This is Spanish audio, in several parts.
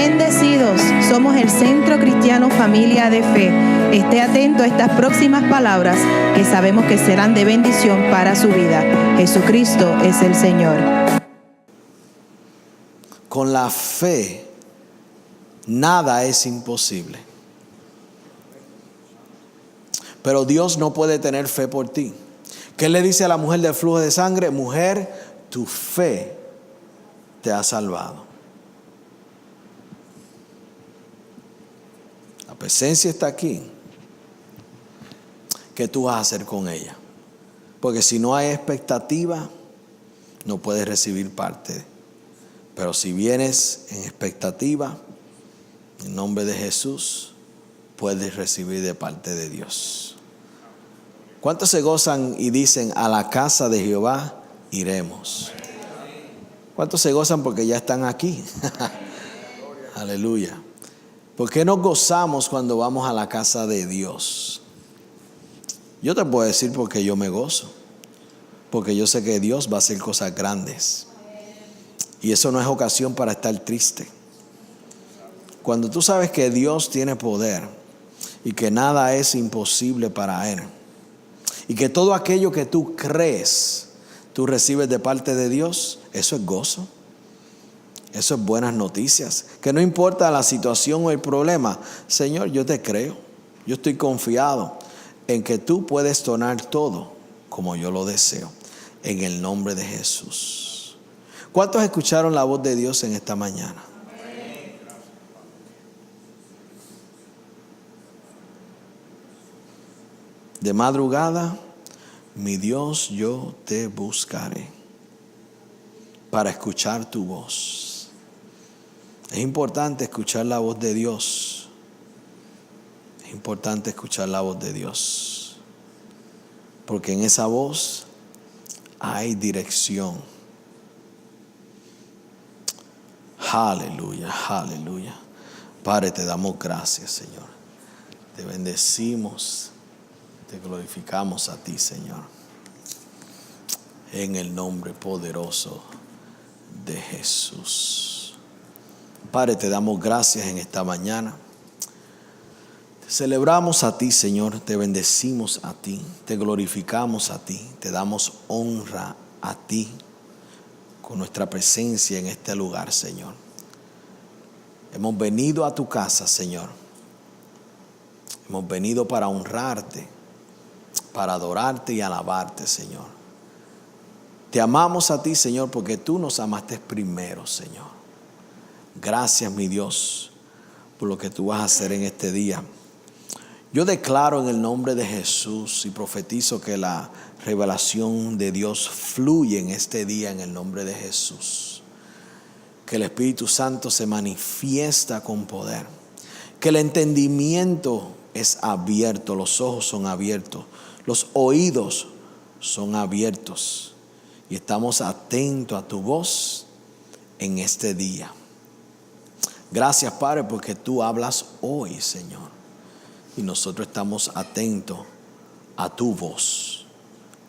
Bendecidos, somos el Centro Cristiano Familia de Fe. Esté atento a estas próximas palabras que sabemos que serán de bendición para su vida. Jesucristo es el Señor. Con la fe, nada es imposible. Pero Dios no puede tener fe por ti. ¿Qué le dice a la mujer del flujo de sangre? Mujer, tu fe te ha salvado. La presencia está aquí. ¿Qué tú vas a hacer con ella? Porque si no hay expectativa, no puedes recibir parte. Pero si vienes en expectativa, en nombre de Jesús, puedes recibir de parte de Dios. ¿Cuántos se gozan y dicen, a la casa de Jehová iremos? ¿Cuántos se gozan porque ya están aquí? Aleluya. ¿Por qué nos gozamos cuando vamos a la casa de Dios? Yo te puedo decir porque yo me gozo. Porque yo sé que Dios va a hacer cosas grandes. Y eso no es ocasión para estar triste. Cuando tú sabes que Dios tiene poder y que nada es imposible para Él, y que todo aquello que tú crees, tú recibes de parte de Dios, eso es gozo. Eso es buenas noticias. Que no importa la situación o el problema, Señor, yo te creo. Yo estoy confiado en que tú puedes tornar todo como yo lo deseo. En el nombre de Jesús. ¿Cuántos escucharon la voz de Dios en esta mañana? De madrugada, mi Dios, yo te buscaré para escuchar tu voz. Es importante escuchar la voz de Dios. Es importante escuchar la voz de Dios. Porque en esa voz hay dirección. Aleluya, aleluya. Padre, te damos gracias, Señor. Te bendecimos. Te glorificamos a ti, Señor. En el nombre poderoso de Jesús. Padre, te damos gracias en esta mañana. Te celebramos a ti, Señor. Te bendecimos a ti. Te glorificamos a ti. Te damos honra a ti con nuestra presencia en este lugar, Señor. Hemos venido a tu casa, Señor. Hemos venido para honrarte, para adorarte y alabarte, Señor. Te amamos a ti, Señor, porque tú nos amaste primero, Señor. Gracias, mi Dios, por lo que tú vas a hacer en este día. Yo declaro en el nombre de Jesús y profetizo que la revelación de Dios fluye en este día en el nombre de Jesús. Que el Espíritu Santo se manifiesta con poder. Que el entendimiento es abierto, los ojos son abiertos, los oídos son abiertos. Y estamos atentos a tu voz en este día. Gracias, Padre, porque tú hablas hoy, Señor. Y nosotros estamos atentos a tu voz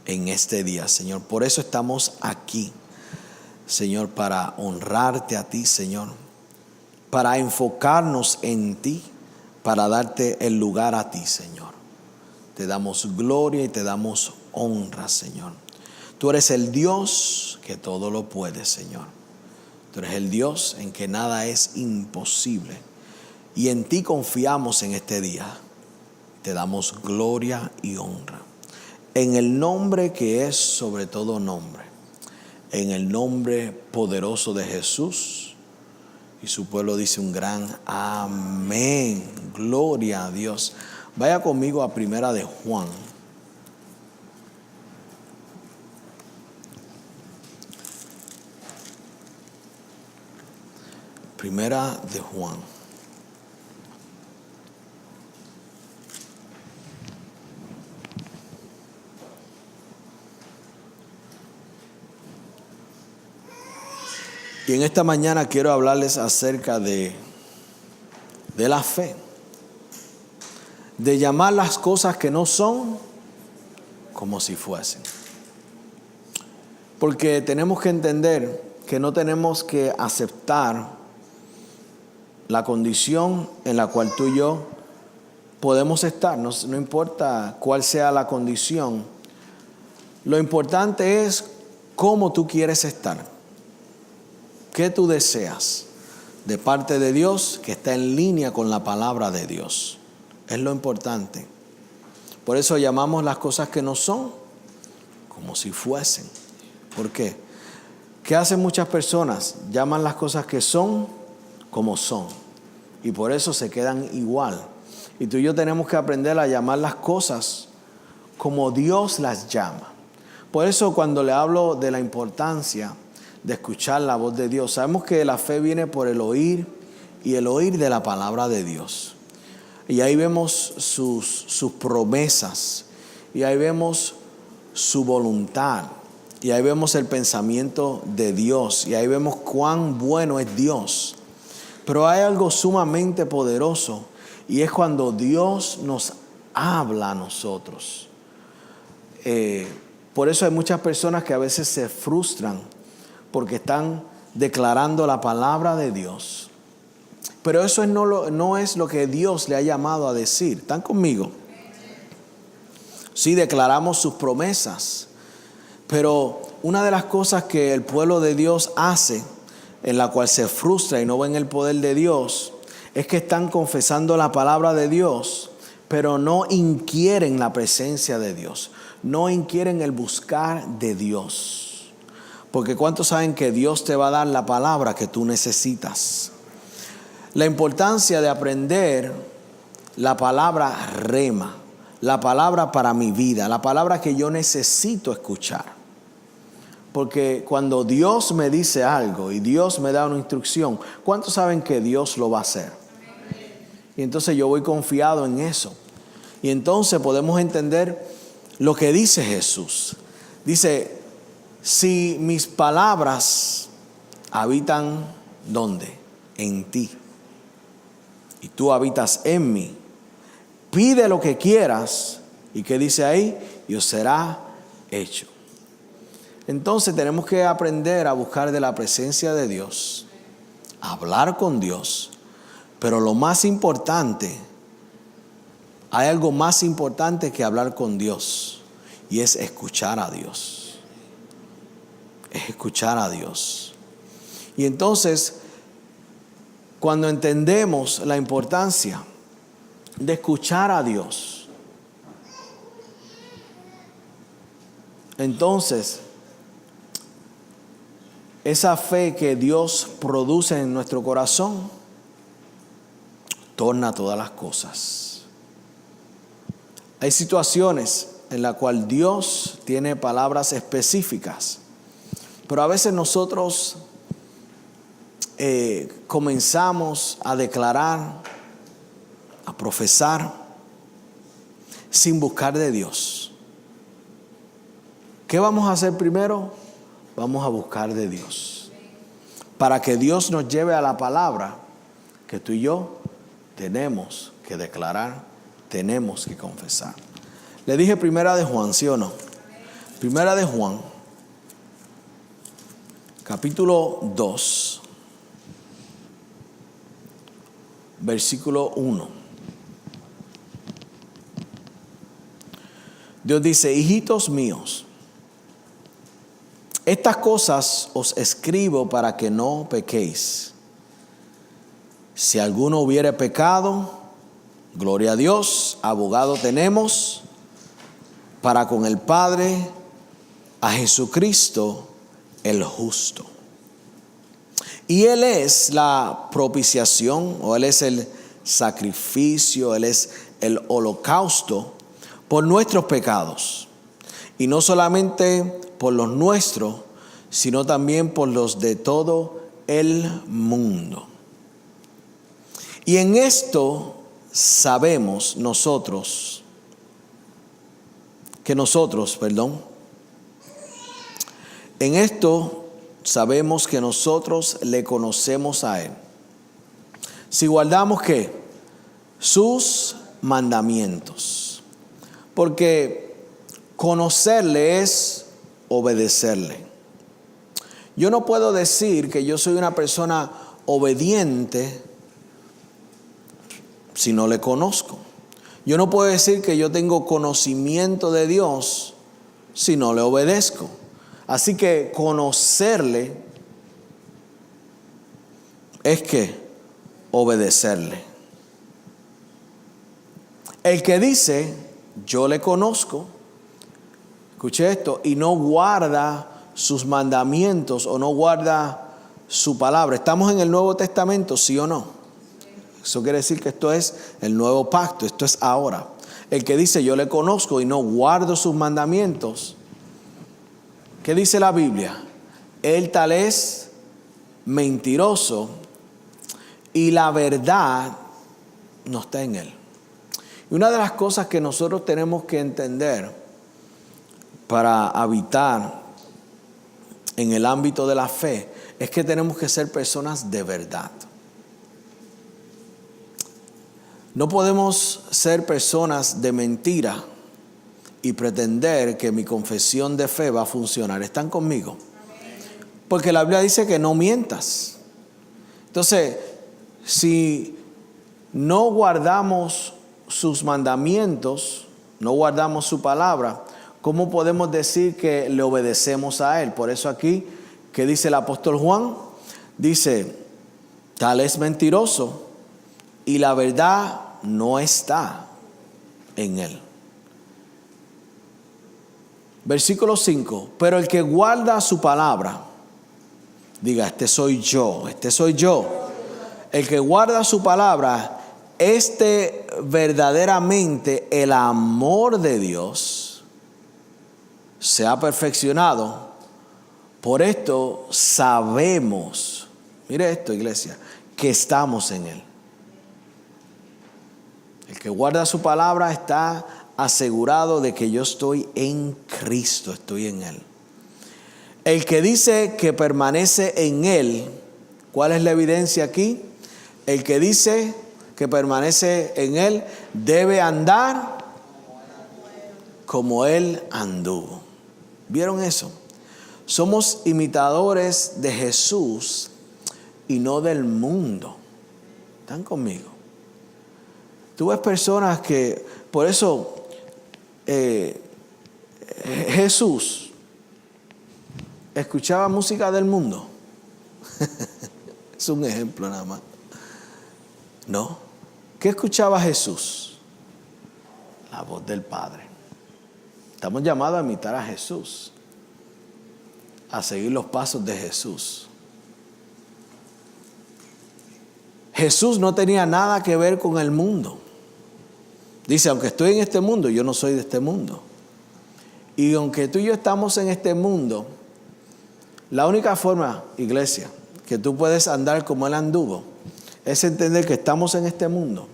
en este día, Señor. Por eso estamos aquí, Señor, para honrarte a ti, Señor. Para enfocarnos en ti, para darte el lugar a ti, Señor. Te damos gloria y te damos honra, Señor. Tú eres el Dios que todo lo puede, Señor. Tú eres el Dios en que nada es imposible. Y en ti confiamos en este día. Te damos gloria y honra. En el nombre que es sobre todo nombre. En el nombre poderoso de Jesús. Y su pueblo dice un gran amén. Gloria a Dios. Vaya conmigo a Primera de Juan. Primera de Juan. Y en esta mañana quiero hablarles acerca de la fe. De llamar las cosas que no son como si fuesen. Porque tenemos que entender que no tenemos que aceptar la condición en la cual tú y yo podemos estar. No importa cuál sea la condición. Lo importante es cómo tú quieres estar. ¿Qué tú deseas de parte de Dios que está en línea con la palabra de Dios? Es lo importante. Por eso llamamos las cosas que no son como si fuesen. ¿Por qué? ¿Qué hacen muchas personas? Llaman las cosas que son como son. Y por eso se quedan igual. Y tú y yo tenemos que aprender a llamar las cosas como Dios las llama. Por eso cuando le hablo de la importancia de escuchar la voz de Dios, sabemos que la fe viene por el oír y el oír de la palabra de Dios. Y ahí vemos sus promesas, y ahí vemos su voluntad, y ahí vemos el pensamiento de Dios, y ahí vemos cuán bueno es Dios. Pero hay algo sumamente poderoso, y es cuando Dios nos habla a nosotros. Por eso hay muchas personas que a veces se frustran porque están declarando la palabra de Dios. Pero eso no es lo que Dios le ha llamado a decir. ¿Están conmigo? Sí, declaramos sus promesas. Pero una de las cosas que el pueblo de Dios hace, en la cual se frustra y no ven el poder de Dios, es que están confesando la palabra de Dios, pero no inquieren la presencia de Dios. No inquieren el buscar de Dios. Porque ¿cuántos saben que Dios te va a dar la palabra que tú necesitas? La importancia de aprender la palabra rema, la palabra para mi vida, la palabra que yo necesito escuchar. Porque cuando Dios me dice algo y Dios me da una instrucción, ¿cuántos saben que Dios lo va a hacer? Y entonces yo voy confiado en eso. Y entonces podemos entender lo que dice Jesús. Dice, si mis palabras habitan, ¿dónde? En ti. Y tú habitas en mí. Pide lo que quieras. ¿Y qué dice ahí? Y os será hecho. Entonces tenemos que aprender a buscar de la presencia de Dios, a hablar con Dios. Pero lo más importante, hay algo más importante que hablar con Dios, y es escuchar a Dios. Es escuchar a Dios. Y entonces, cuando entendemos la importancia de escuchar a Dios, entonces esa fe que Dios produce en nuestro corazón torna todas las cosas. Hay situaciones en las cuales Dios tiene palabras específicas, pero a veces nosotros comenzamos a declarar, a profesar, sin buscar de Dios. ¿Qué vamos a hacer primero? Vamos a buscar de Dios, para que Dios nos lleve a la palabra que tú y yo tenemos que declarar, tenemos que confesar. Le dije Primera de Juan, ¿sí o no? Primera de Juan, capítulo 2, versículo 1. Dios dice, hijitos míos, estas cosas os escribo para que no pequéis. Si alguno hubiere pecado, gloria a Dios, abogado tenemos para con el Padre, a Jesucristo el justo. Y Él es la propiciación, o Él es el sacrificio, Él es el holocausto por nuestros pecados. Y no solamente por los nuestros, sino también por los de todo el mundo. Y en esto sabemos nosotros, en esto sabemos que nosotros le conocemos a Él. Si guardamos ¿qué? Sus mandamientos. Porque conocerle es obedecerle. Yo no puedo decir que yo soy una persona obediente si no le conozco. Yo no puedo decir que yo tengo conocimiento de Dios si no le obedezco. Así que conocerle es que obedecerle. El que dice, yo le conozco, escuche esto, y no guarda sus mandamientos o no guarda su palabra. ¿Estamos en el Nuevo Testamento, sí o no? Eso quiere decir que esto es el nuevo pacto, esto es ahora. El que dice, yo le conozco y no guardo sus mandamientos, ¿qué dice la Biblia? Él tal es mentiroso y la verdad no está en él. Y una de las cosas que nosotros tenemos que entender para habitar en el ámbito de la fe es que tenemos que ser personas de verdad. No podemos ser personas de mentira y pretender que mi confesión de fe va a funcionar. ¿Están conmigo? Porque la Biblia dice que no mientas. Entonces, si no guardamos sus mandamientos, no guardamos su palabra, ¿cómo podemos decir que le obedecemos a Él? Por eso aquí, ¿qué dice el apóstol Juan? Dice, tal es mentiroso y la verdad no está en Él. Versículo 5, pero el que guarda su palabra, diga, este soy yo. El que guarda su palabra, verdaderamente el amor de Dios se ha perfeccionado. Por esto sabemos, mire esto, iglesia, que estamos en Él. El que guarda su palabra está asegurado de que yo estoy en Cristo, estoy en Él. El que dice que permanece en Él, ¿cuál es la evidencia aquí? El que dice que permanece en Él debe andar como Él anduvo. ¿Vieron eso? Somos imitadores de Jesús y no del mundo. ¿Están conmigo? Tú ves personas que, por eso Jesús escuchaba música del mundo. Es un ejemplo nada más. No. ¿Qué escuchaba Jesús? La voz del Padre. Estamos llamados a imitar a Jesús, a seguir los pasos de Jesús. Jesús no tenía nada que ver con el mundo. Dice, aunque estoy en este mundo, yo no soy de este mundo. Y aunque tú y yo estamos en este mundo, la única forma, iglesia, que tú puedes andar como Él anduvo, es entender que estamos en este mundo,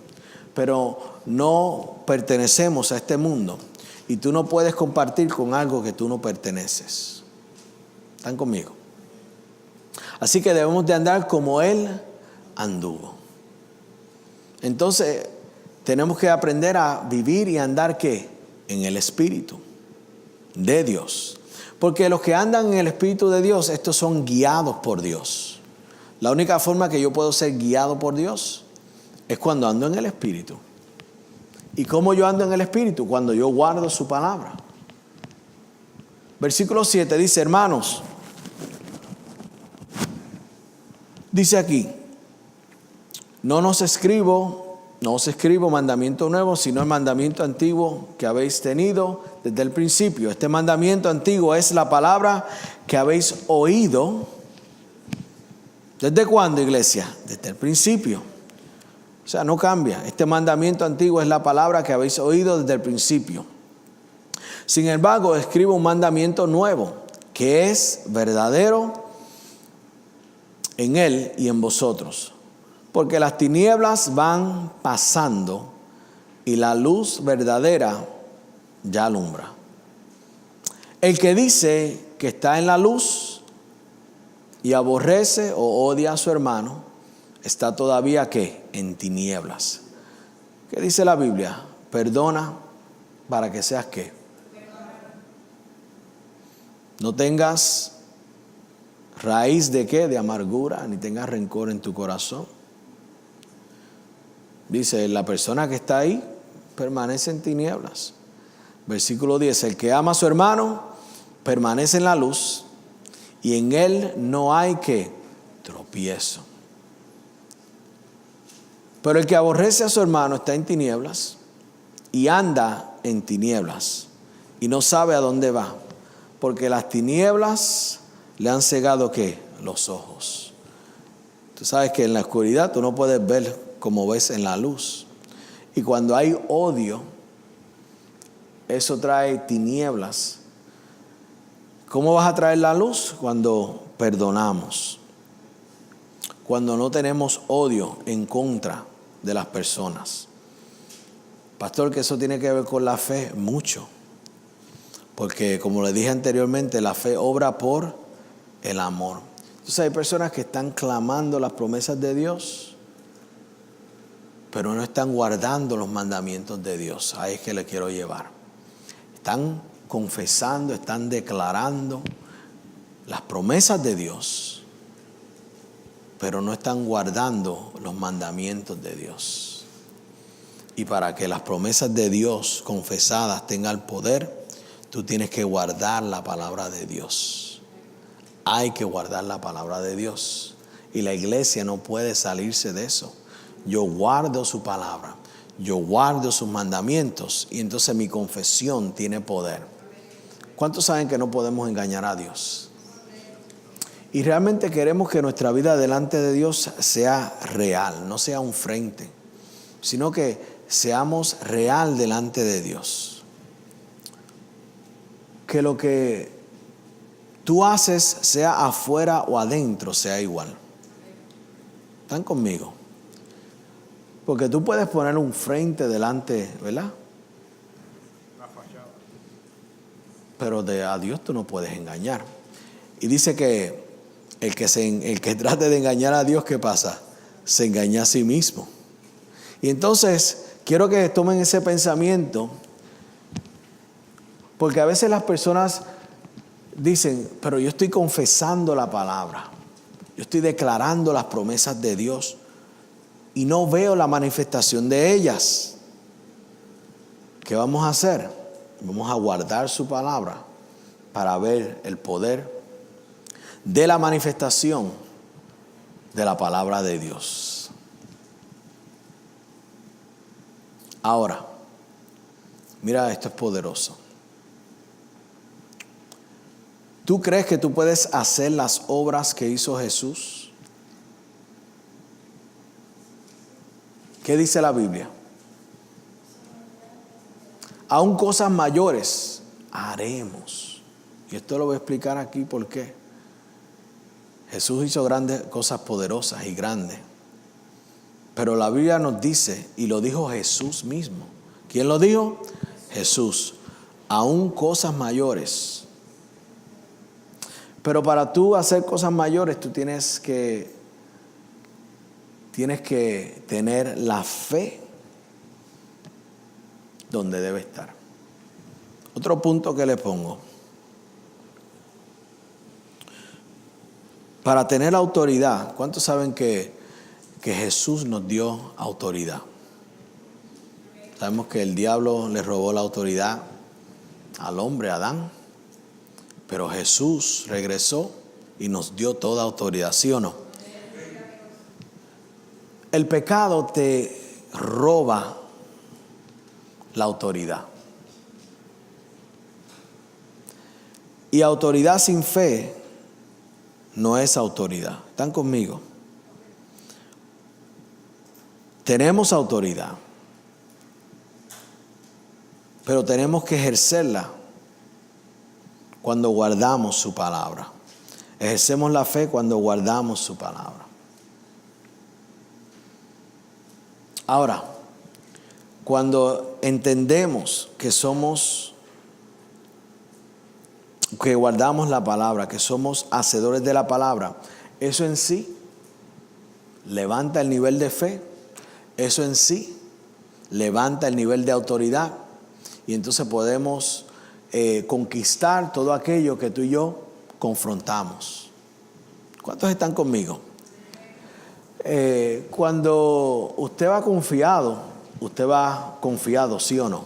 pero no pertenecemos a este mundo. Y tú no puedes compartir con algo que tú no perteneces. ¿Están conmigo? Así que debemos de andar como Él anduvo. Entonces, tenemos que aprender a vivir y andar ¿qué? En el Espíritu de Dios. Porque los que andan en el Espíritu de Dios, estos son guiados por Dios. La única forma que yo puedo ser guiado por Dios es cuando ando en el Espíritu. ¿Y cómo yo ando en el Espíritu? Cuando yo guardo su palabra. Versículo 7 dice, hermanos, dice aquí, no os escribo mandamiento nuevo, sino el mandamiento antiguo que habéis tenido desde el principio. Este mandamiento antiguo es la palabra que habéis oído. ¿Desde cuándo, iglesia? Desde el principio. O sea, no cambia. Este mandamiento antiguo es la palabra que habéis oído desde el principio. Sin embargo, escribo un mandamiento nuevo, que es verdadero en Él y en vosotros. Porque las tinieblas van pasando y la luz verdadera ya alumbra. El que dice que está en la luz y aborrece o odia a su hermano, está todavía ¿qué? En tinieblas. ¿Qué dice la Biblia? Perdona para que seas ¿qué? No tengas raíz de ¿qué? De amargura, ni tengas rencor en tu corazón. Dice, la persona que está ahí permanece en tinieblas. Versículo 10, el que ama a su hermano permanece en la luz y en él no hay que tropiezo. Pero el que aborrece a su hermano está en tinieblas y anda en tinieblas y no sabe a dónde va, porque las tinieblas le han cegado ¿qué? Los ojos. Tú sabes que en la oscuridad tú no puedes ver como ves en la luz. Y cuando hay odio, eso trae tinieblas. ¿Cómo vas a traer la luz? Cuando perdonamos. Cuando no tenemos odio en contra de las personas. Pastor, que eso tiene que ver con la fe, mucho. Porque como le dije anteriormente, la fe obra por el amor. Entonces hay personas que están clamando las promesas de Dios, pero no están guardando los mandamientos de Dios. Ahí es que le quiero llevar. Están confesando, están declarando las promesas de Dios, pero no están guardando los mandamientos de Dios. Y para que las promesas de Dios confesadas tengan poder, tú tienes que guardar la palabra de Dios. Hay que guardar la palabra de Dios. Y la iglesia no puede salirse de eso. Yo guardo su palabra, yo guardo sus mandamientos y entonces mi confesión tiene poder. ¿Cuántos saben que no podemos engañar a Dios? Y realmente queremos que nuestra vida delante de Dios sea real, no sea un frente, sino que seamos real delante de Dios. Que lo que tú haces, sea afuera o adentro, sea igual. ¿Están conmigo? Porque tú puedes poner un frente delante, ¿verdad? Pero a Dios tú no puedes engañar. Y dice que el que trate de engañar a Dios, ¿qué pasa? Se engaña a sí mismo. Y entonces quiero que tomen ese pensamiento, porque a veces las personas dicen, pero yo estoy confesando la palabra, yo estoy declarando las promesas de Dios y no veo la manifestación de ellas. ¿Qué vamos a hacer? Vamos a guardar su palabra para ver el poder de la manifestación de la palabra de Dios. Ahora, mira, esto es poderoso. ¿Tú crees que tú puedes hacer las obras que hizo Jesús? ¿Qué dice la Biblia? Aún cosas mayores haremos. Y esto lo voy a explicar aquí por qué. Jesús hizo grandes cosas poderosas y grandes. Pero la Biblia nos dice, y lo dijo Jesús mismo. ¿Quién lo dijo? Jesús. Aún cosas mayores. Pero para tú hacer cosas mayores, tú tienes que tener la fe donde debe estar. Otro punto que le pongo. Para tener autoridad, ¿cuántos saben que Jesús nos dio autoridad? Sabemos que el diablo le robó la autoridad al hombre, Adán, pero Jesús regresó y nos dio toda autoridad, ¿sí o no? El pecado te roba la autoridad. Y autoridad sin fe no es autoridad. ¿Están conmigo? Tenemos autoridad, pero tenemos que ejercerla cuando guardamos su palabra. Ejercemos la fe cuando guardamos su palabra. Ahora, cuando entendemos que guardamos la palabra, que somos hacedores de la palabra, eso en sí levanta el nivel de fe, eso en sí levanta el nivel de autoridad y entonces podemos conquistar todo aquello que tú y yo confrontamos. ¿Cuántos están conmigo? Cuando usted va confiado, ¿sí o no?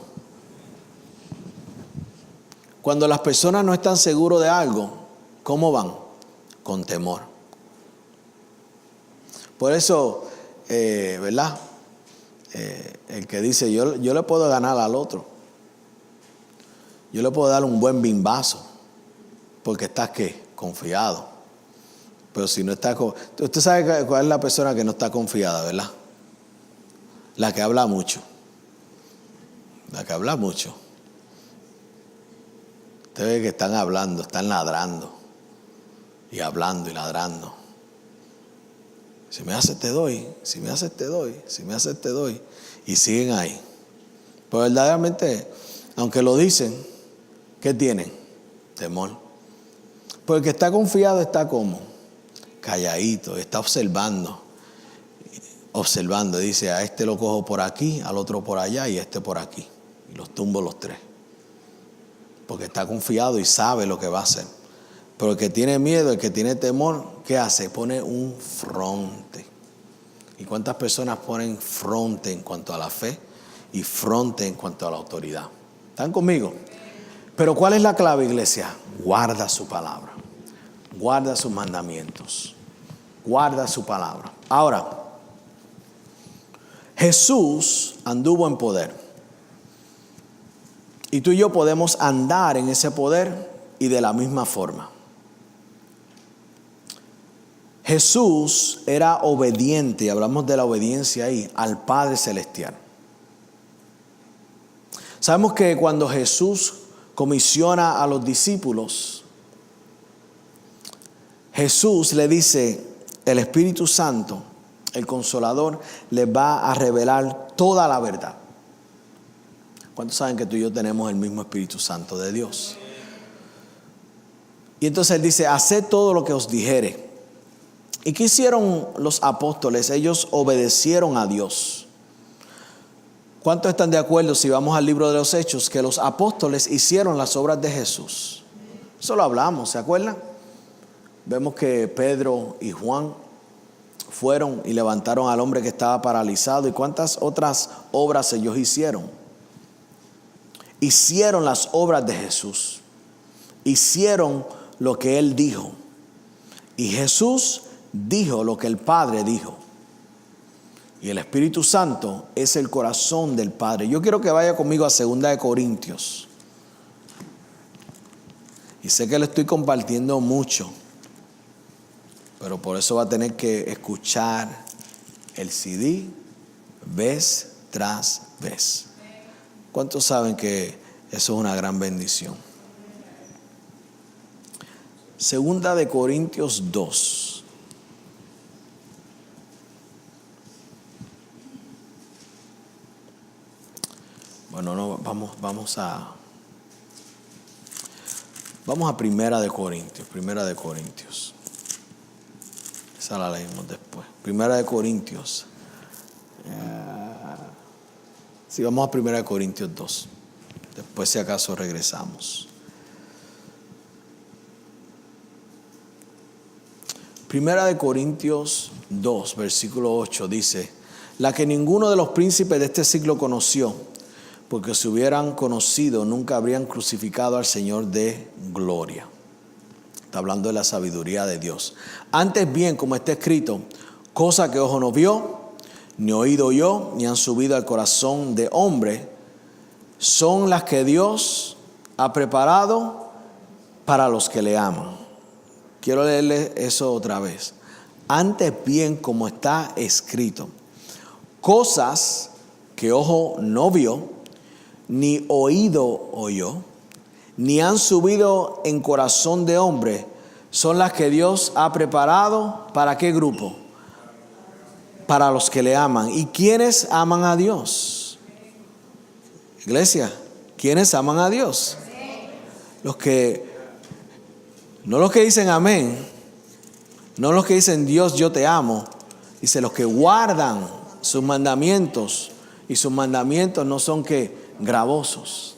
Cuando las personas no están seguros de algo, ¿cómo van? Con temor. Por eso, ¿verdad? El que dice, yo le puedo ganar al otro. Yo le puedo dar un buen bimbazo. Porque estás, ¿qué? Confiado. Pero si no está... Usted sabe cuál es la persona que no está confiada, ¿verdad? La que habla mucho. La que habla mucho. Usted ve que están hablando, están ladrando. Y hablando y ladrando. Si me haces te doy, si me haces te doy, si me haces te doy. Y siguen ahí. Pero verdaderamente, aunque lo dicen, ¿qué tienen? Temor. Porque el que está confiado está como calladito, está observando. Observando, dice, a este lo cojo por aquí, al otro por allá y a este por aquí. Y los tumbo los tres. Porque está confiado y sabe lo que va a hacer. Pero el que tiene miedo, el que tiene temor, ¿qué hace? Pone un fronte. ¿Y cuántas personas ponen fronte en cuanto a la fe y fronte en cuanto a la autoridad? ¿Están conmigo? Pero ¿cuál es la clave, iglesia? Guarda su palabra. Guarda sus mandamientos. Guarda su palabra. Ahora, Jesús anduvo en poder. Y tú y yo podemos andar en ese poder y de la misma forma. Jesús era obediente, hablamos de la obediencia ahí, al Padre Celestial. Sabemos que cuando Jesús comisiona a los discípulos, Jesús le dice, el Espíritu Santo, el Consolador, les va a revelar toda la verdad. ¿Cuántos saben que tú y yo tenemos el mismo Espíritu Santo de Dios? Y entonces Él dice, haced todo lo que os dijere. ¿Y qué hicieron los apóstoles? Ellos obedecieron a Dios. ¿Cuántos están de acuerdo, si vamos al libro de los Hechos, que los apóstoles hicieron las obras de Jesús? Eso lo hablamos, ¿se acuerdan? Vemos que Pedro y Juan fueron y levantaron al hombre que estaba paralizado. ¿Y cuántas otras obras ellos hicieron? Hicieron las obras de Jesús. Hicieron lo que Él dijo. Y Jesús dijo lo que el Padre dijo. Y el Espíritu Santo es el corazón del Padre. Yo quiero que vaya conmigo a 2 Corintios. Y sé que le estoy compartiendo mucho, pero por eso va a tener que escuchar el CD vez tras vez. ¿Cuántos saben que eso es una gran bendición? 2 Corintios 2. Bueno, no, vamos a 1 Corintios. Esa la leímos después. 1 Corintios. Sí, vamos a 1 Corintios 2. Después, si acaso, regresamos. 1 Corintios 2, versículo 8 dice: la que ninguno de los príncipes de este siglo conoció, porque si hubieran conocido, nunca habrían crucificado al Señor de gloria. Está hablando de la sabiduría de Dios. Antes bien, como está escrito, cosa que ojo no vio, ni oído oyó, ni han subido al corazón de hombre, son las que Dios ha preparado para los que le aman. Quiero leerle eso otra vez. Antes bien, como está escrito, cosas que ojo no vio, ni oído oyó, ni han subido en corazón de hombre, son las que Dios ha preparado. ¿Para qué grupo? Para los que le aman. ¿Y quiénes aman a Dios? Iglesia, ¿quiénes aman a Dios? Los que, no los que dicen amén, no los que dicen Dios yo te amo, dice los que guardan sus mandamientos, y sus mandamientos no son que gravosos.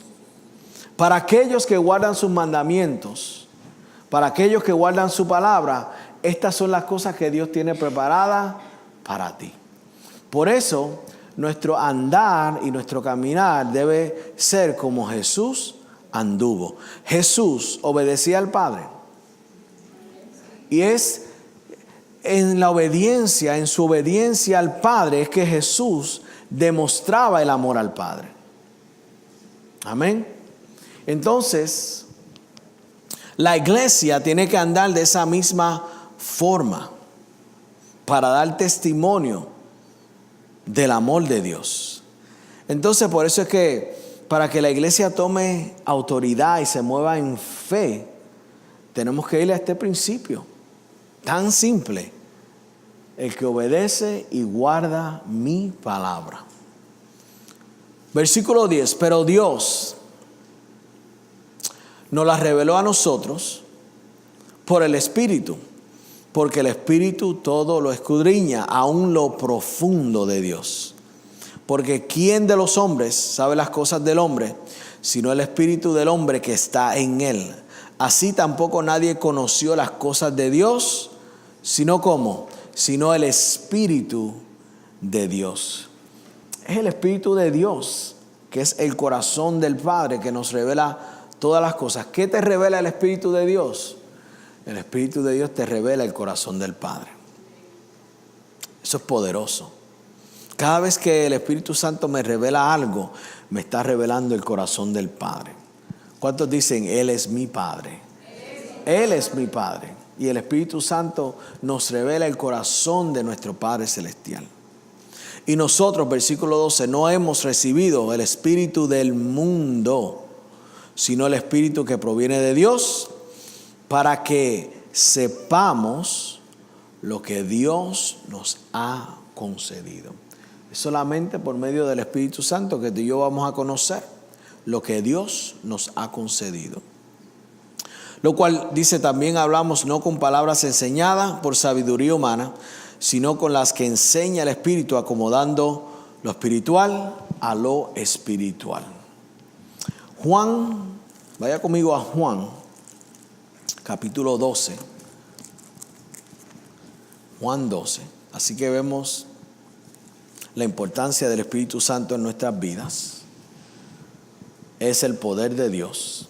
Para aquellos que guardan sus mandamientos, para aquellos que guardan su palabra, estas son las cosas que Dios tiene preparadas para ti. Por eso, nuestro andar y nuestro caminar debe ser como Jesús anduvo. Jesús obedecía al Padre. Y es en la obediencia, en su obediencia al Padre, es que Jesús demostraba el amor al Padre. Amén. Entonces, la iglesia tiene que andar de esa misma forma para dar testimonio del amor de Dios. Entonces, por eso es que para que la iglesia tome autoridad y se mueva en fe, tenemos que ir a este principio tan simple: el que obedece y guarda mi palabra. Versículo 10: pero Dios nos la reveló a nosotros por el Espíritu, porque el Espíritu todo lo escudriña, aún lo profundo de Dios. Porque ¿quién de los hombres sabe las cosas del hombre, sino el Espíritu del hombre que está en él? Así tampoco nadie conoció las cosas de Dios, sino ¿cómo? Sino el Espíritu de Dios. Es el Espíritu de Dios, que es el corazón del Padre, que nos revela todas las cosas. ¿Qué te revela el Espíritu de Dios? El Espíritu de Dios te revela el corazón del Padre. Eso es poderoso. Cada vez que el Espíritu Santo me revela algo, me está revelando el corazón del Padre. ¿Cuántos dicen, Él es mi Padre? Él es mi Padre. Y el Espíritu Santo nos revela el corazón de nuestro Padre Celestial. Y nosotros, versículo 12, no hemos recibido el espíritu del mundo, sino el Espíritu que proviene de Dios, para que sepamos lo que Dios nos ha concedido. Es solamente por medio del Espíritu Santo que tú y yo vamos a conocer lo que Dios nos ha concedido. Lo cual dice, también hablamos no con palabras enseñadas por sabiduría humana, sino con las que enseña el Espíritu, acomodando lo espiritual a lo espiritual. Juan, vaya conmigo a Juan, capítulo 12. Juan 12. Así que vemos la importancia del Espíritu Santo en nuestras vidas. Es el poder de Dios.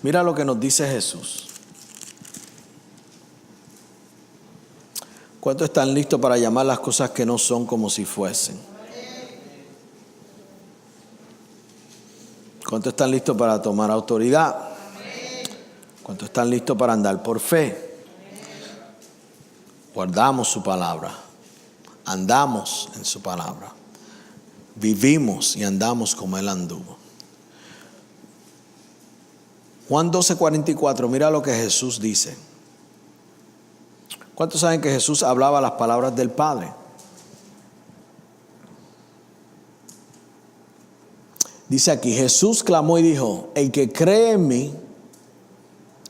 Mira lo que nos dice Jesús. ¿Cuántos están listos para llamar las cosas que no son como si fuesen? ¿Cuántos están listos para tomar autoridad? ¿Cuántos están listos para andar por fe? Guardamos su palabra, andamos en su palabra, vivimos y andamos como Él anduvo. Juan 12:44, mira lo que Jesús dice. ¿Cuántos saben que Jesús hablaba las palabras del Padre? Dice aquí, Jesús clamó y dijo, el que cree en mí,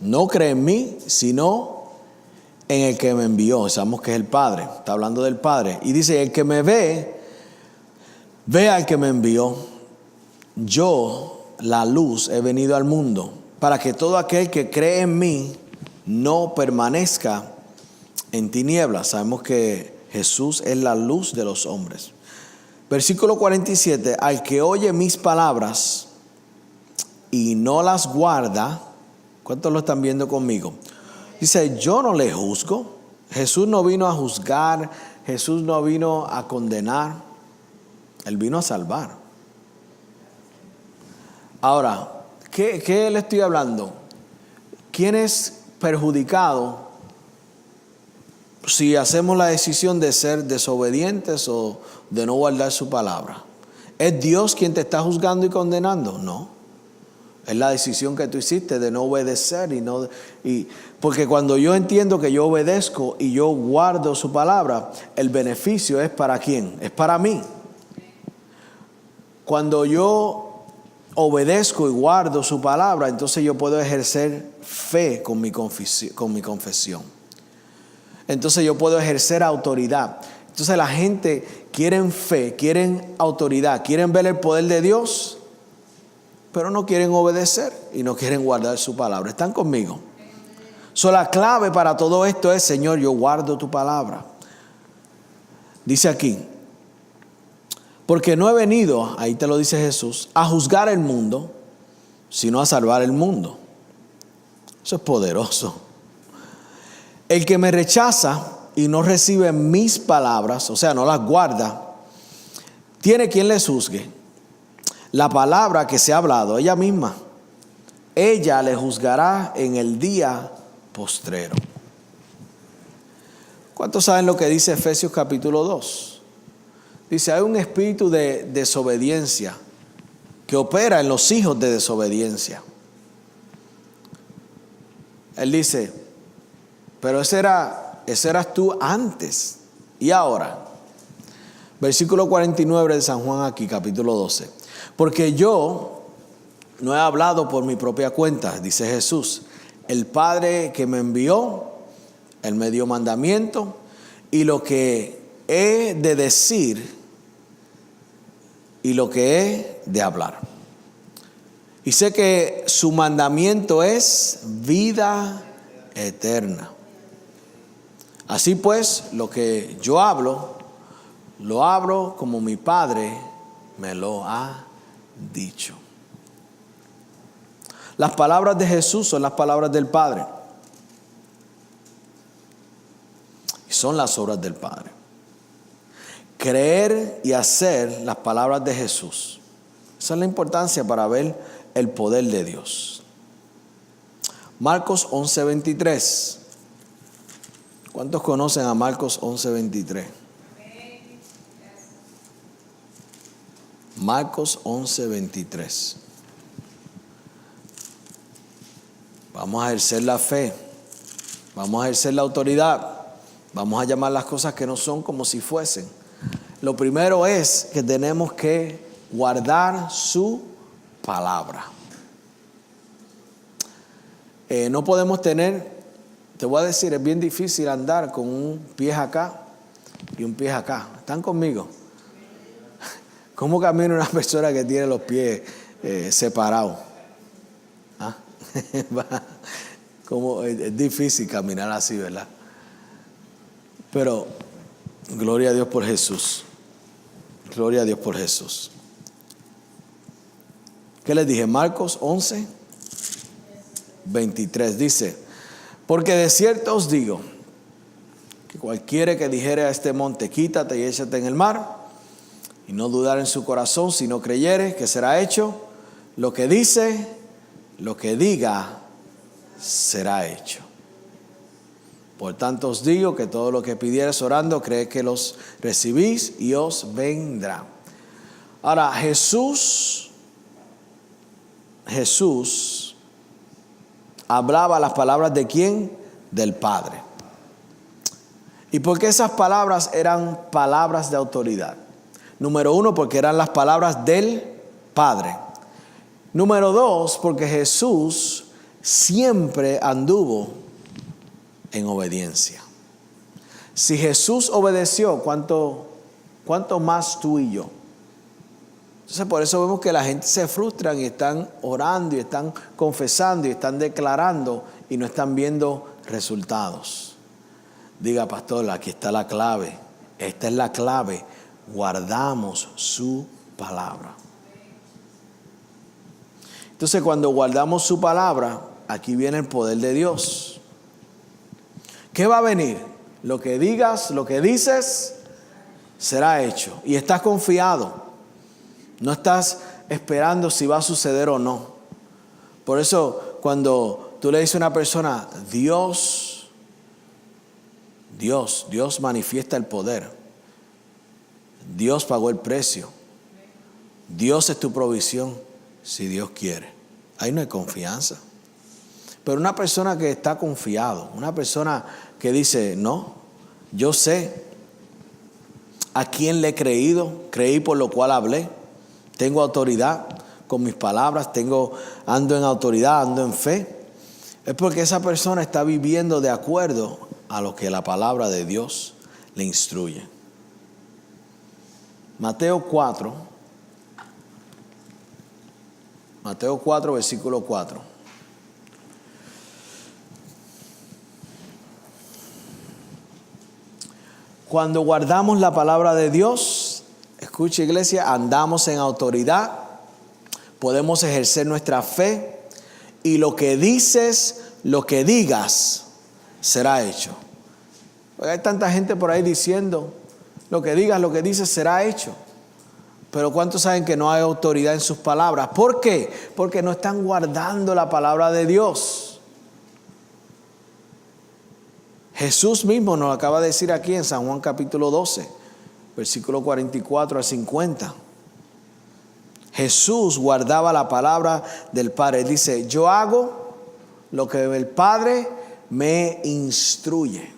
no cree en mí, sino en el que me envió. Sabemos que es el Padre, está hablando del Padre. Y dice, el que me ve, ve al que me envió. Yo, la luz, he venido al mundo, para que todo aquel que cree en mí no permanezca en tinieblas. Sabemos que Jesús es la luz de los hombres. Versículo 47, al que oye mis palabras y no las guarda, ¿cuántos lo están viendo conmigo? Dice, yo no le juzgo. Jesús no vino a juzgar, Jesús no vino a condenar, Él vino a salvar. Ahora, ¿qué le estoy hablando? ¿Quién es perjudicado si hacemos la decisión de ser desobedientes o de no guardar su palabra? ¿Es Dios quien te está juzgando y condenando? No. Es la decisión que tú hiciste de no obedecer porque cuando yo entiendo que yo obedezco y yo guardo su palabra, el beneficio es ¿para quién? Es para mí. Cuando yo obedezco y guardo su palabra, entonces yo puedo ejercer fe con mi confesión. Entonces yo puedo ejercer autoridad. Entonces la gente quieren fe, quieren autoridad, quieren ver el poder de Dios, pero no quieren obedecer y no quieren guardar su palabra. ¿Están conmigo? La clave para todo esto es, Señor, yo guardo tu palabra. Dice aquí, porque no he venido, ahí te lo dice Jesús, a juzgar el mundo, sino a salvar el mundo. Eso es poderoso. El que me rechaza y no recibe mis palabras, o sea, no las guarda, tiene quien le juzgue. La palabra que se ha hablado, ella misma, ella le juzgará en el día postrero. ¿Cuántos saben lo que dice Efesios capítulo 2? Dice, hay un espíritu de desobediencia que opera en los hijos de desobediencia. Él dice, pero ese eras tú antes y ahora. Versículo 49 de San Juan aquí, capítulo 12. Porque yo no he hablado por mi propia cuenta, dice Jesús. El Padre que me envió, Él me dio mandamiento, y lo que he de decir y lo que he de hablar. Y sé que su mandamiento es vida eterna. Así pues, lo que yo hablo, lo hablo como mi Padre me lo ha dicho. Las palabras de Jesús son las palabras del Padre. Y son las obras del Padre. Creer y hacer las palabras de Jesús. Esa es la importancia para ver el poder de Dios. Marcos 11:23. ¿Cuántos conocen a Marcos 11:23? Marcos 11:23. Vamos a ejercer la fe. Vamos a ejercer la autoridad. Vamos a llamar las cosas que no son como si fuesen. Lo primero es que tenemos que guardar su palabra. No podemos tener, te voy a decir, es bien difícil andar con un pie acá y un pie acá. ¿Están conmigo? ¿Cómo camina una persona que tiene los pies separados? ¿Ah? Es difícil caminar así, ¿verdad? Pero gloria a Dios por Jesús. Gloria a Dios por Jesús. ¿Qué les dije? Marcos 11:23 dice, porque de cierto os digo que cualquiera que dijere a este monte, quítate y échate en el mar, y no dudar en su corazón, sino creyere que será hecho, lo que dice, lo que diga, será hecho. Por tanto os digo que todo lo que pidiereis orando, creed que los recibís y os vendrá. Ahora, Jesús hablaba las palabras ¿de quién? Del Padre. ¿Y por qué esas palabras eran palabras de autoridad? Número uno, porque eran las palabras del Padre. Número dos, porque Jesús siempre anduvo en obediencia. Si Jesús obedeció, ¿cuánto más tú y yo? Entonces por eso vemos que la gente se frustran y están orando y están confesando y están declarando y no están viendo resultados. Diga, pastor, aquí está la clave. Esta es la clave. Guardamos su palabra. Entonces cuando guardamos su palabra, aquí viene el poder de Dios. ¿Qué va a venir? Lo que digas, lo que dices, será hecho. Y estás confiado. No estás esperando si va a suceder o no. Por eso cuando tú le dices a una persona, Dios manifiesta el poder. Dios pagó el precio. Dios es tu provisión, si Dios quiere. Ahí no hay confianza. Pero una persona que está confiado, una persona que dice, no, yo sé a quién le he creído, creí por lo cual hablé, tengo autoridad con mis palabras, ando en autoridad, ando en fe, es porque esa persona está viviendo de acuerdo a lo que la palabra de Dios le instruye. Mateo 4, versículo 4. Cuando guardamos la palabra de Dios, escucha iglesia, andamos en autoridad, podemos ejercer nuestra fe y lo que dices, lo que digas, será hecho. Porque hay tanta gente por ahí diciendo, lo que digas, lo que dices, será hecho. Pero ¿cuántos saben que no hay autoridad en sus palabras? ¿Por qué? Porque no están guardando la palabra de Dios. Jesús mismo nos acaba de decir aquí en San Juan capítulo 12, versículo 44 al 50. Jesús guardaba la palabra del Padre. Él dice, yo hago lo que el Padre me instruye.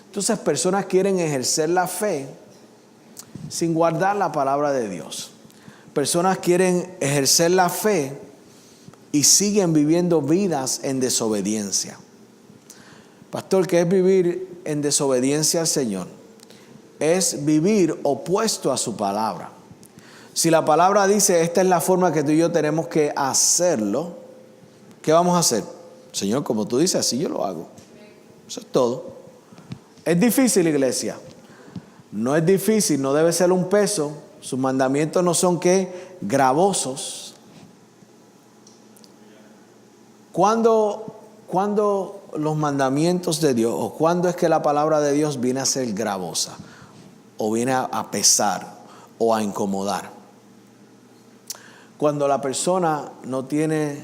Entonces personas quieren ejercer la fe sin guardar la palabra de Dios. Personas quieren ejercer la fe y siguen viviendo vidas en desobediencia. Pastor, ¿qué es vivir en desobediencia al Señor? Es vivir opuesto a su palabra. Si la palabra dice, esta es la forma que tú y yo tenemos que hacerlo, ¿qué vamos a hacer? Señor, como tú dices, así yo lo hago. Eso es todo. ¿Es difícil, iglesia? No es difícil, no debe ser un peso. Sus mandamientos no son ¿qué? Gravosos. ¿Cuándo los mandamientos de Dios o cuándo es que la palabra de Dios viene a ser gravosa o viene a pesar o a incomodar? Cuando la persona no tiene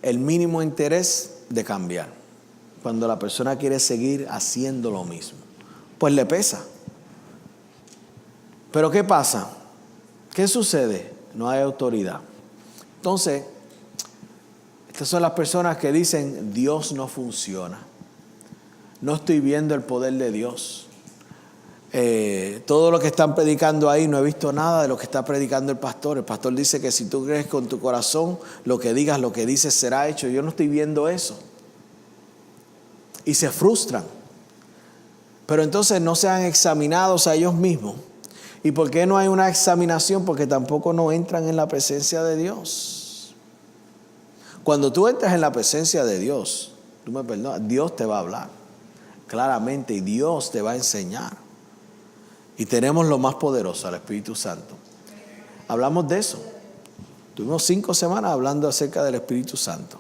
el mínimo interés de cambiar, cuando la persona quiere seguir haciendo lo mismo, pues le pesa. Pero ¿qué pasa? ¿Qué sucede? No hay autoridad. Entonces, estas son las personas que dicen, Dios no funciona. No estoy viendo el poder de Dios. Todo lo que están predicando ahí, no he visto nada de lo que está predicando el pastor. El pastor dice que si tú crees con tu corazón, lo que digas, lo que dices será hecho. Yo no estoy viendo eso. Y se frustran. Pero entonces no se han examinado a ellos mismos. ¿Y por qué no hay una examinación? Porque tampoco no entran en la presencia de Dios. Cuando tú entras en la presencia de Dios, tú me perdonas, Dios te va a hablar claramente y Dios te va a enseñar. Y tenemos lo más poderoso, al Espíritu Santo. Hablamos de eso. Tuvimos 5 semanas hablando acerca del Espíritu Santo.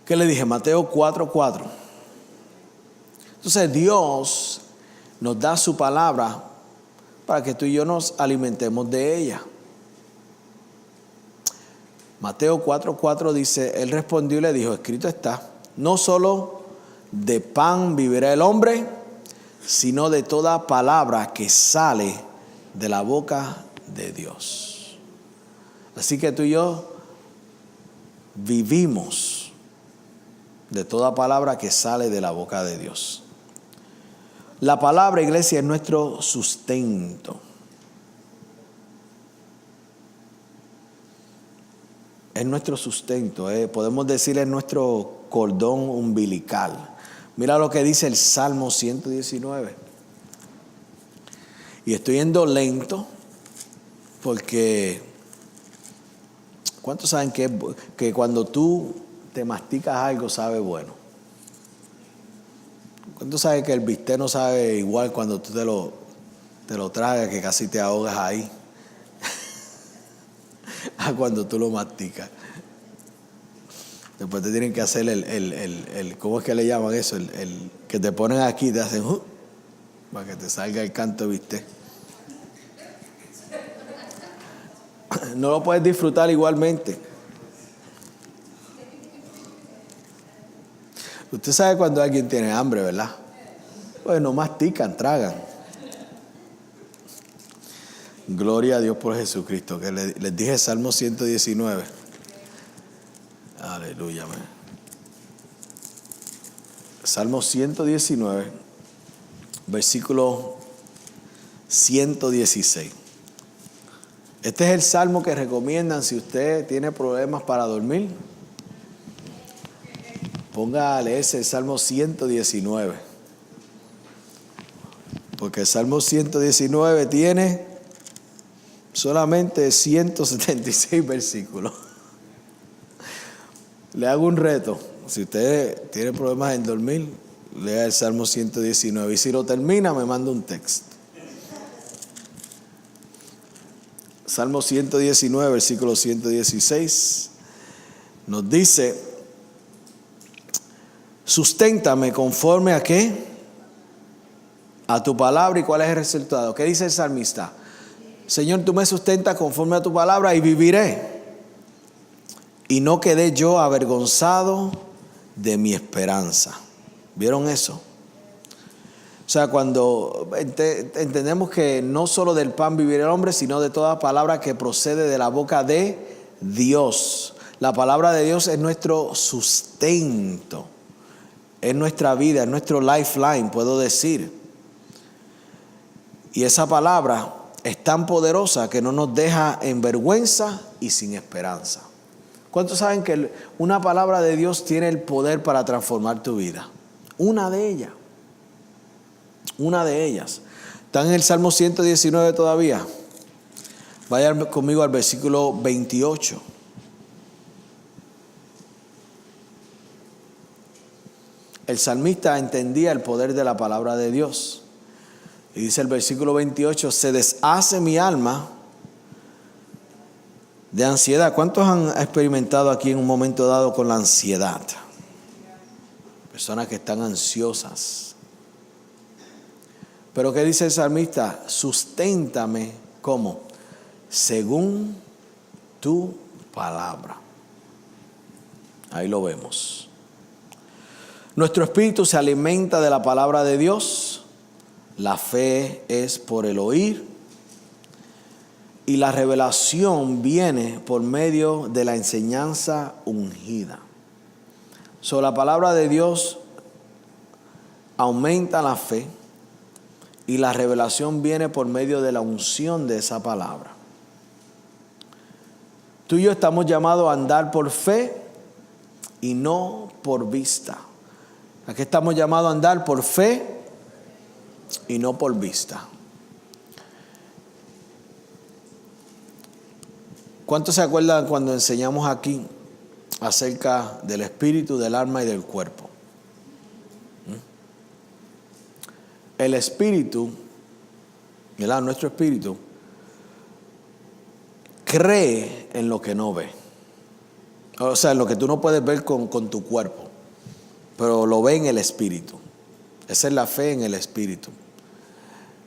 ¿Qué le dije? Mateo 4:4. Entonces Dios nos da su palabra para que tú y yo nos alimentemos de ella. Mateo 4:4 dice, él respondió y le dijo, escrito está, no solo de pan vivirá el hombre, sino de toda palabra que sale de la boca de Dios. Así que tú y yo vivimos de toda palabra que sale de la boca de Dios. La palabra, iglesia, es nuestro sustento. Es nuestro sustento, podemos decir es nuestro cordón umbilical. Mira lo que dice el Salmo 119. Y estoy yendo lento porque ¿cuántos saben que cuando tú te masticas algo sabe bueno? ¿Cuántos saben que el bistec no sabe igual cuando tú te lo tragas, que casi te ahogas ahí? A cuando tú lo masticas. Después te tienen que hacer el ¿cómo es que le llaman eso? El que te ponen aquí, te hacen para que te salga el canto de bistec. No lo puedes disfrutar igualmente. Usted sabe cuando alguien tiene hambre, ¿verdad? Pues no mastican, tragan. Gloria a Dios por Jesucristo, que les dije Salmo 119. Aleluya, man. Salmo 119, versículo 116. Este es el salmo que recomiendan si usted tiene problemas para dormir. Ponga a leerse el Salmo 119. Porque el Salmo 119 tiene solamente 176 versículos. Le hago un reto. Si usted tiene problemas en dormir, lea el Salmo 119 y si lo termina me manda un texto. Salmo 119, versículo 116, nos dice: susténtame conforme a ¿qué? A tu palabra. ¿Y cuál es el resultado? ¿Qué dice el salmista? Señor, tú me sustentas conforme a tu palabra y viviré. Y no quedé yo avergonzado de mi esperanza. ¿Vieron eso? O sea, cuando entendemos que no solo del pan vivirá el hombre, sino de toda palabra que procede de la boca de Dios. La palabra de Dios es nuestro sustento, es nuestra vida, es nuestro lifeline, puedo decir. Y esa palabra es tan poderosa que no nos deja en vergüenza y sin esperanza. ¿Cuántos saben que una palabra de Dios tiene el poder para transformar tu vida? Una de ellas. Una de ellas. ¿Están en el Salmo 119 todavía? Vayan conmigo al versículo 28. El salmista entendía el poder de la palabra de Dios. Y dice el versículo 28, se deshace mi alma de ansiedad. ¿Cuántos han experimentado aquí en un momento dado con la ansiedad? Personas que están ansiosas. Pero ¿qué dice el salmista? Susténtame, ¿cómo? Según tu palabra. Ahí lo vemos. Nuestro espíritu se alimenta de la palabra de Dios. La fe es por el oír. Y la revelación viene por medio de la enseñanza ungida. La palabra de Dios aumenta la fe. Y la revelación viene por medio de la unción de esa palabra. Tú y yo estamos llamados a andar por fe y no por vista. Aquí estamos llamados a andar por fe y no por vista. ¿Cuántos se acuerdan cuando enseñamos aquí acerca del espíritu, del alma y del cuerpo? El espíritu, ¿verdad? Nuestro espíritu cree en lo que no ve. O sea, en lo que tú no puedes ver con tu cuerpo, pero lo ve en el espíritu. Esa es la fe en el espíritu.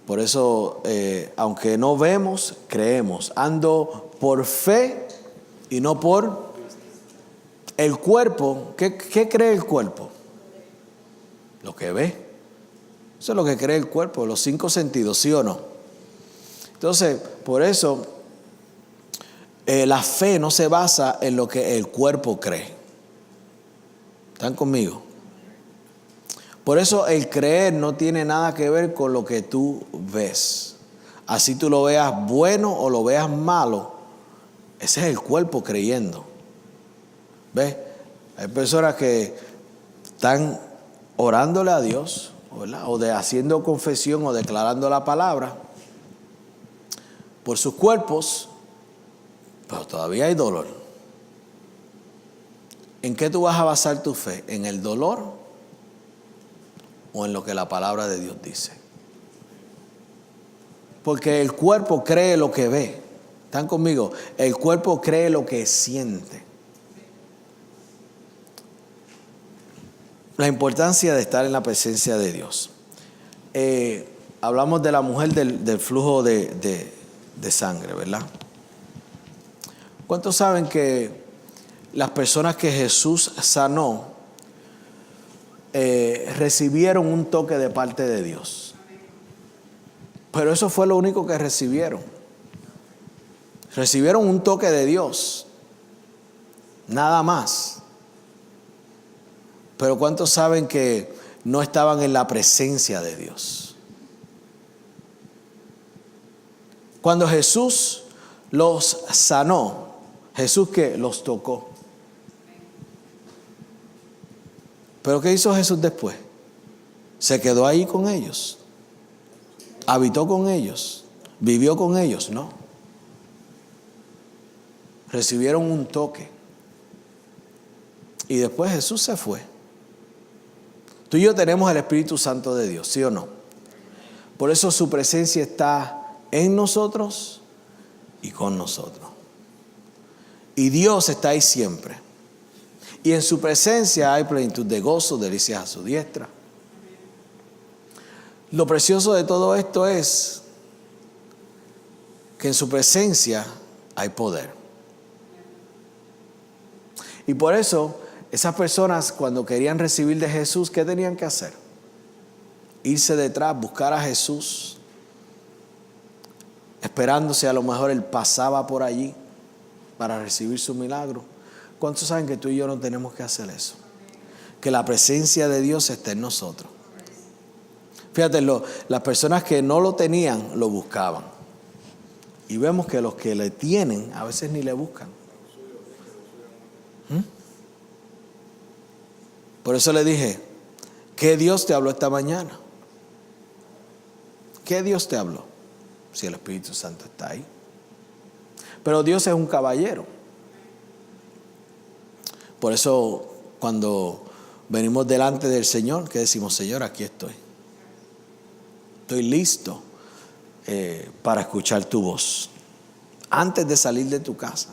Por eso, aunque no vemos, creemos. Ando por fe y no por el cuerpo. ¿Qué cree el cuerpo? Lo que ve. Eso es lo que cree el cuerpo, los 5 sentidos, ¿sí o no? Entonces, por eso, la fe no se basa en lo que el cuerpo cree. ¿Están conmigo? Por eso el creer no tiene nada que ver con lo que tú ves. Así tú lo veas bueno o lo veas malo, ese es el cuerpo creyendo. ¿Ves? Hay personas que están orándole a Dios, ¿verdad? O haciendo confesión o declarando la palabra por sus cuerpos, pero todavía hay dolor. ¿En qué tú vas a basar tu fe? ¿En el dolor o en lo que la palabra de Dios dice? Porque el cuerpo cree lo que ve. ¿Están conmigo? El cuerpo cree lo que siente. La importancia de estar en la presencia de Dios. Hablamos de la mujer del flujo de sangre, ¿verdad? ¿Cuántos saben que las personas que Jesús sanó recibieron un toque de parte de Dios? Pero eso fue lo único que recibieron. Recibieron un toque de Dios. Nada más. Pero ¿cuántos saben que no estaban en la presencia de Dios? Cuando Jesús los sanó, Jesús ¿qué? Los tocó. ¿Pero qué hizo Jesús después? ¿Se quedó ahí con ellos? ¿Habitó con ellos? ¿Vivió con ellos? No. Recibieron un toque. Y después Jesús se fue. Tú y yo tenemos el Espíritu Santo de Dios, ¿sí o no? Por eso su presencia está en nosotros y con nosotros. Y Dios está ahí siempre. Y en su presencia hay plenitud de gozo, delicias a su diestra. Lo precioso de todo esto es que en su presencia hay poder. Y por eso esas personas, cuando querían recibir de Jesús, ¿qué tenían que hacer? Irse detrás, buscar a Jesús, esperándose a lo mejor Él pasaba por allí para recibir su milagro. ¿Cuántos saben que tú y yo no tenemos que hacer eso? Que la presencia de Dios esté en nosotros. Fíjate, las personas que no lo tenían, lo buscaban. Y vemos que los que le tienen, a veces ni le buscan. Por eso le dije, ¿qué Dios te habló esta mañana? ¿Qué Dios te habló? Si el Espíritu Santo está ahí. Pero Dios es un caballero. Por eso cuando venimos delante del Señor, ¿qué decimos? Señor, aquí estoy. Estoy listo para escuchar tu voz. Antes de salir de tu casa,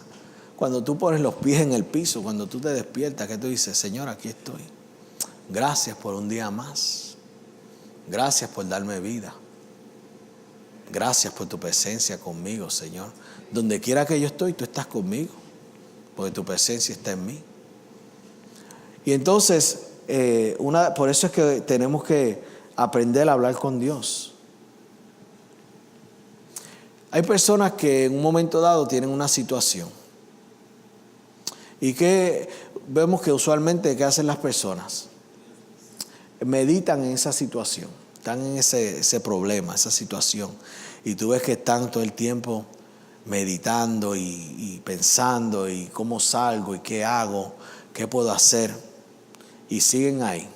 cuando tú pones los pies en el piso, cuando tú te despiertas, ¿qué tú dices? Señor, aquí estoy. Gracias por un día más. Gracias por darme vida. Gracias por tu presencia conmigo, Señor. Donde quiera que yo estoy, tú estás conmigo, porque tu presencia está en mí. Y entonces, por eso es que tenemos que aprender a hablar con Dios. Hay personas que en un momento dado tienen una situación. Y que vemos que usualmente, ¿qué hacen las personas? Meditan en esa situación, están en ese problema, esa situación. Y tú ves que están todo el tiempo meditando y pensando y cómo salgo y qué hago, qué puedo hacer. Y siguen ahí.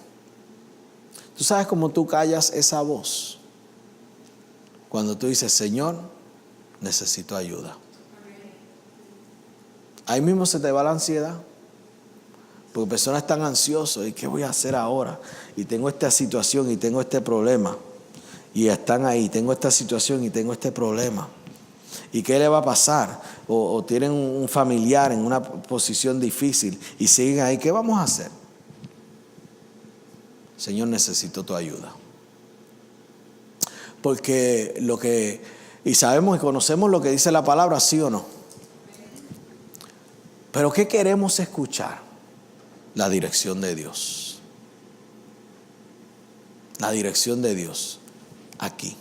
¿Tú sabes cómo tú callas esa voz? Cuando tú dices, Señor, necesito ayuda. Ahí mismo se te va la ansiedad. Porque personas están ansiosas. ¿Y qué voy a hacer ahora? Y tengo esta situación y tengo este problema. Y están ahí. Tengo esta situación y tengo este problema. ¿Y qué le va a pasar? O tienen un familiar en una posición difícil y siguen ahí. ¿Qué vamos a hacer? Señor, necesito tu ayuda. Porque y sabemos y conocemos lo que dice la palabra, ¿sí o no? Pero ¿qué queremos escuchar? La dirección de Dios. La dirección de Dios aquí.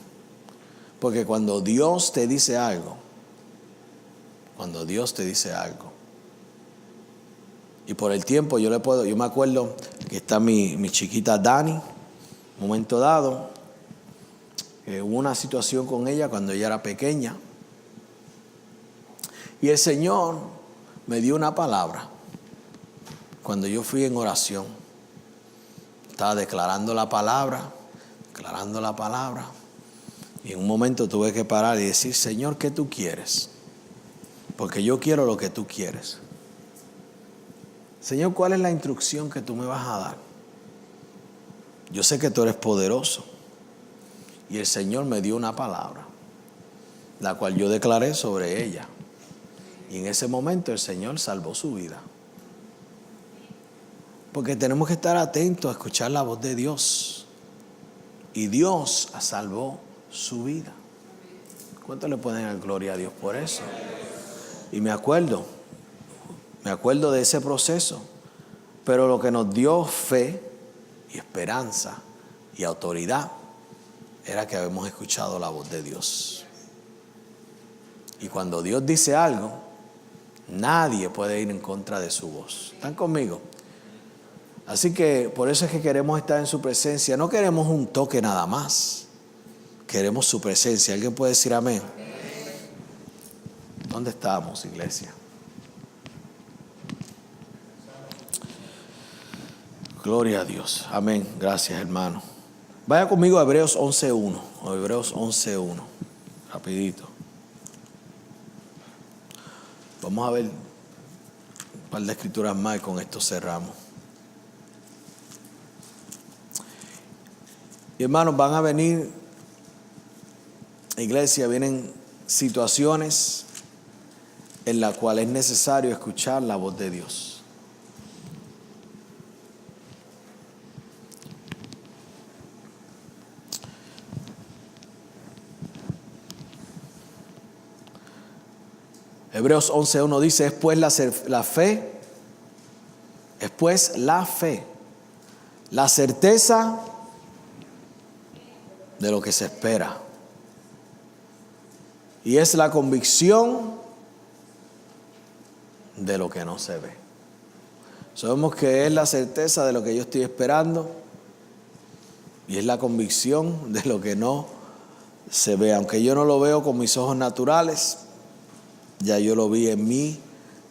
Porque cuando Dios te dice algo, y por el tiempo yo me acuerdo que está mi chiquita Dani, un momento dado, hubo una situación con ella cuando ella era pequeña, y el Señor me dio una palabra. Cuando yo fui en oración, estaba declarando la palabra, y en un momento tuve que parar y decir, Señor, ¿qué tú quieres? Porque yo quiero lo que tú quieres. Señor, ¿cuál es la instrucción que tú me vas a dar? Yo sé que tú eres poderoso. Y el Señor me dio una palabra, la cual yo declaré sobre ella. Y en ese momento el Señor salvó su vida. Porque tenemos que estar atentos a escuchar la voz de Dios. Y Dios salvó su vida. ¿Cuánto le pueden dar gloria a Dios por eso? Y me acuerdo de ese proceso. Pero lo que nos dio fe y esperanza y autoridad era que habíamos escuchado la voz de Dios. Y cuando Dios dice algo, nadie puede ir en contra de su voz. ¿Están conmigo? Así que por eso es que queremos estar en su presencia. No queremos un toque nada más. Queremos su presencia. ¿Alguien puede decir amén? ¿Dónde estamos, iglesia? Gloria a Dios. Amén. Gracias, hermano. Vaya conmigo a Hebreos 11:1. Hebreos 11:1. Rapidito. Vamos a ver un par de escrituras más y con esto cerramos. Y hermanos, van a venir, iglesia, vienen situaciones en las cuales es necesario escuchar la voz de Dios. Hebreos 11:1 dice, es pues la fe, la certeza de lo que se espera. Y es la convicción de lo que no se ve. Sabemos que es la certeza de lo que yo estoy esperando y es la convicción de lo que no se ve. Aunque yo no lo veo con mis ojos naturales, ya yo lo vi en mi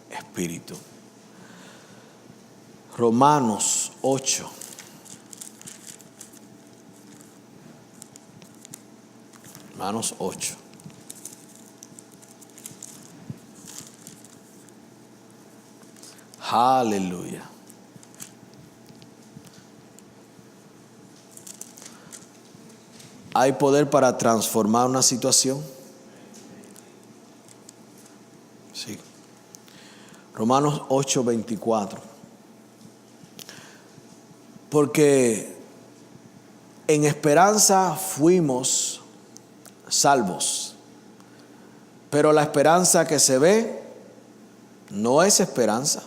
espíritu. Romanos 8. Romanos 8. Aleluya. ¿Hay poder para transformar una situación? Sí. Romanos 8:24. Porque en esperanza fuimos salvos, pero la esperanza que se ve no es esperanza,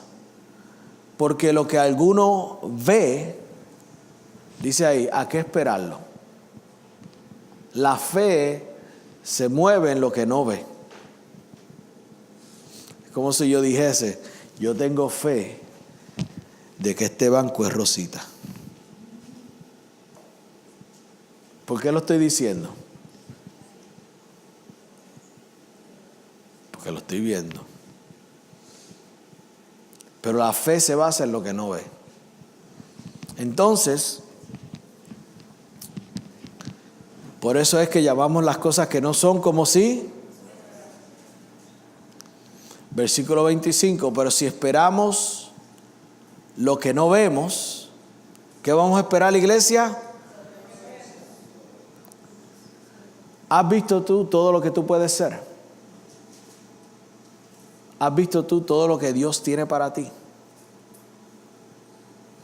porque lo que alguno ve, dice ahí, ¿a qué esperarlo? La fe se mueve en lo que no ve. Es como si yo dijese, yo tengo fe de que este banco es rosita. ¿Por qué lo estoy diciendo? Porque lo estoy viendo. Pero la fe se basa en lo que no ve. Entonces, por eso es que llamamos las cosas que no son como si. Versículo 25, pero si esperamos lo que no vemos, ¿qué vamos a esperar, la iglesia? ¿Has visto tú todo lo que tú puedes ser? ¿Has visto tú todo lo que Dios tiene para ti?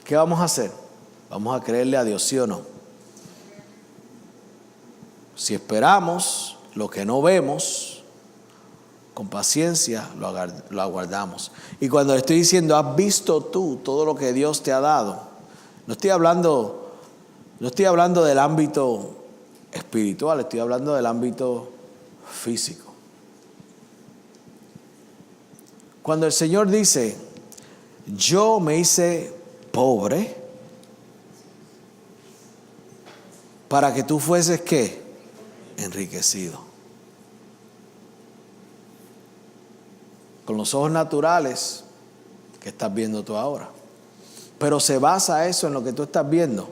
¿Qué vamos a hacer? Vamos a creerle a Dios, ¿sí o no? Si esperamos lo que no vemos, con paciencia lo aguardamos. Y cuando le estoy diciendo, ¿has visto tú todo lo que Dios te ha dado? No estoy hablando del ámbito espiritual, estoy hablando del ámbito físico. Cuando el Señor dice, yo me hice pobre para que tú fueses, ¿qué? Enriquecido. Con los ojos naturales que estás viendo tú ahora. Pero ¿se basa eso en lo que tú estás viendo?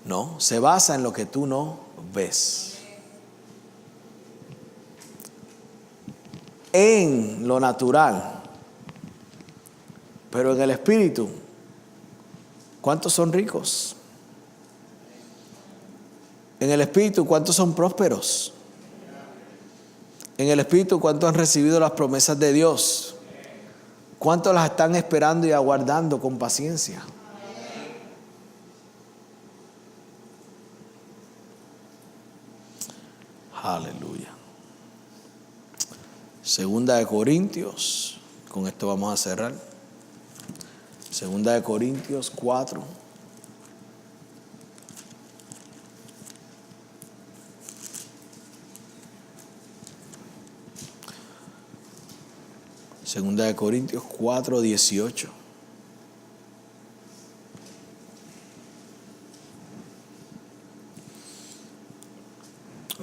No, se basa en lo que tú no ves. En lo natural. Pero en el espíritu, ¿cuántos son ricos? En el espíritu, ¿cuántos son prósperos? En el espíritu, ¿cuántos han recibido las promesas de Dios? ¿Cuántos las están esperando y aguardando con paciencia? Aleluya. Segunda de Corintios, con esto vamos a cerrar. Segunda de Corintios 4. Segunda de Corintios 4:18.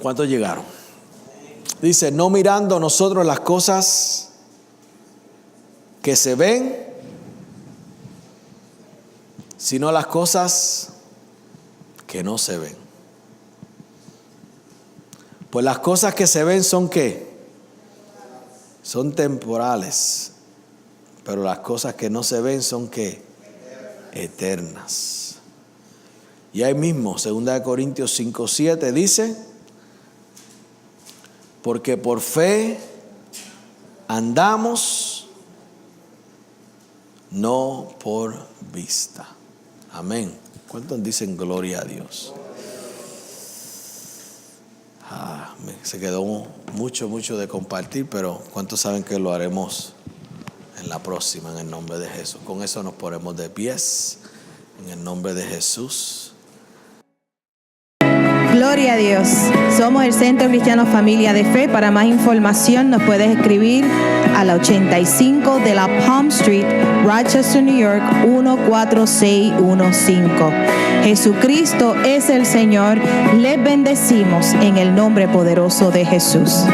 ¿Cuántos llegaron? Dice, no mirando nosotros las cosas que se ven, sino las cosas que no se ven. Pues las cosas que se ven son ¿qué? Son temporales, pero las cosas que no se ven son ¿qué? Eternas. Y ahí mismo, 2 Corintios 5:7 dice, porque por fe andamos, no por vista. Amén. ¿Cuántos dicen gloria a Dios? Se quedó mucho de compartir, pero ¿cuántos saben que lo haremos en la próxima, en el nombre de Jesús? Con eso nos ponemos de pies, en el nombre de Jesús. Gloria a Dios. Somos el Centro Cristiano Familia de Fe. Para más información nos puedes escribir a la 85 de la Palm Street, Rochester, New York, 14615. Jesucristo es el Señor. Les bendecimos en el nombre poderoso de Jesús.